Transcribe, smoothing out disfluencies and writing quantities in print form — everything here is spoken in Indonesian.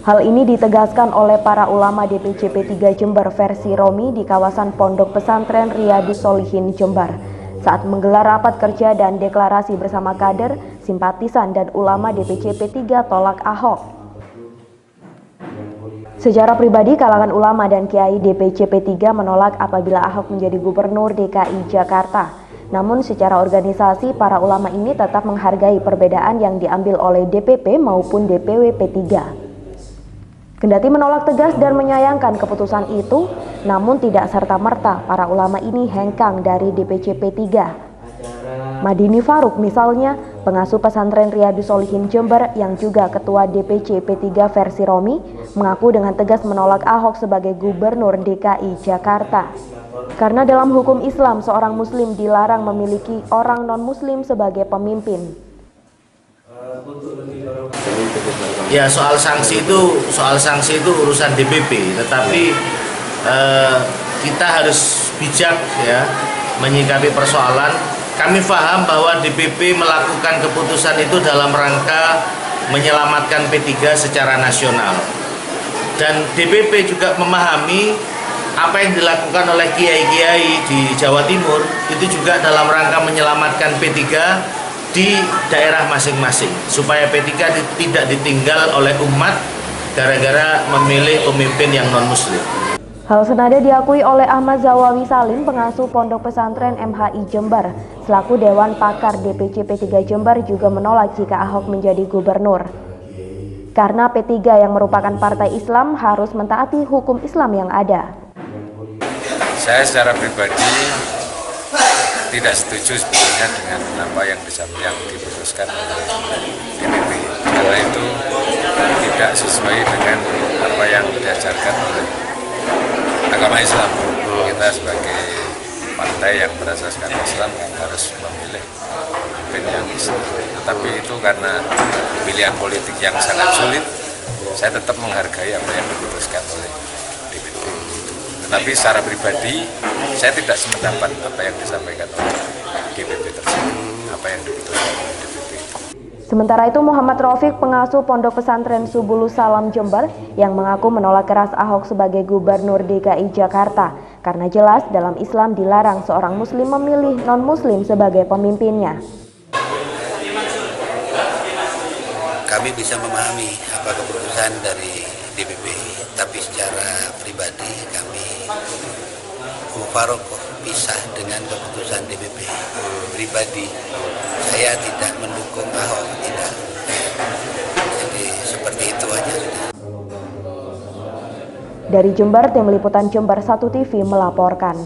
Hal ini ditegaskan oleh para ulama DPC P3 Jember versi Romi di kawasan Pondok Pesantren Riyadus Sholihin Jember saat menggelar rapat kerja dan deklarasi bersama kader, simpatisan dan ulama DPC P3 tolak Ahok. Secara pribadi, kalangan ulama dan kiai DPC P3 menolak apabila Ahok menjadi gubernur DKI Jakarta. Namun secara organisasi, para ulama ini tetap menghargai perbedaan yang diambil oleh DPP maupun DPW P3. Kendati menolak tegas dan menyayangkan keputusan itu, namun tidak serta-merta para ulama ini hengkang dari DPC P3. Madini Faruk misalnya, pengasuh pesantren Riyadus Sholihin Jember yang juga ketua DPC P3 versi Romi, mengaku dengan tegas menolak Ahok sebagai gubernur DKI Jakarta. Karena dalam hukum Islam, seorang muslim dilarang memiliki orang non-muslim sebagai pemimpin. Ya, soal sanksi itu urusan DPP, tetapi kita harus bijak ya menyikapi persoalan. Kami paham bahwa DPP melakukan keputusan itu dalam rangka menyelamatkan P3 secara nasional. Dan DPP juga memahami apa yang dilakukan oleh kiai-kiai di Jawa Timur itu juga dalam rangka menyelamatkan P3 di daerah masing-masing, supaya P3 tidak ditinggal oleh umat gara-gara memilih pemimpin yang non-muslim. Hal senada diakui oleh Ahmad Zawawi Salim, pengasuh Pondok Pesantren MHI Jember, selaku Dewan Pakar DPC P3 Jember juga menolak jika Ahok menjadi gubernur. Karena P3 yang merupakan partai Islam harus mentaati hukum Islam yang ada. Saya secara pribadi tidak setuju sebetulnya dengan apa yang diputuskan oleh DPP, karena itu tidak sesuai dengan apa yang diajarkan oleh agama Islam. Kita sebagai partai yang berasaskan Islam yang harus memilih pemimpin yang Islam. Tetapi itu karena pilihan politik yang sangat sulit, saya tetap menghargai apa yang diputuskan oleh DPP. Tetapi secara pribadi, saya tidak sependapat apa yang disampaikan oleh DPP tersebut, apa yang diputuskan oleh DPP. Sementara itu, Muhammad Rafiq, pengasuh Pondok Pesantren Subulus Salam Jember, yang mengaku menolak keras Ahok sebagai gubernur DKI Jakarta, karena jelas dalam Islam dilarang seorang muslim memilih non-muslim sebagai pemimpinnya. Kami bisa memahami apa keputusan dari DPP, tapi secara pribadi kami mufarokoh pisah dengan keputusan DPP. Pribadi saya tidak mendukung Ahok, tidak. Jadi seperti itu aja sudah. Dari Jember, tim liputan Jember 1 TV melaporkan.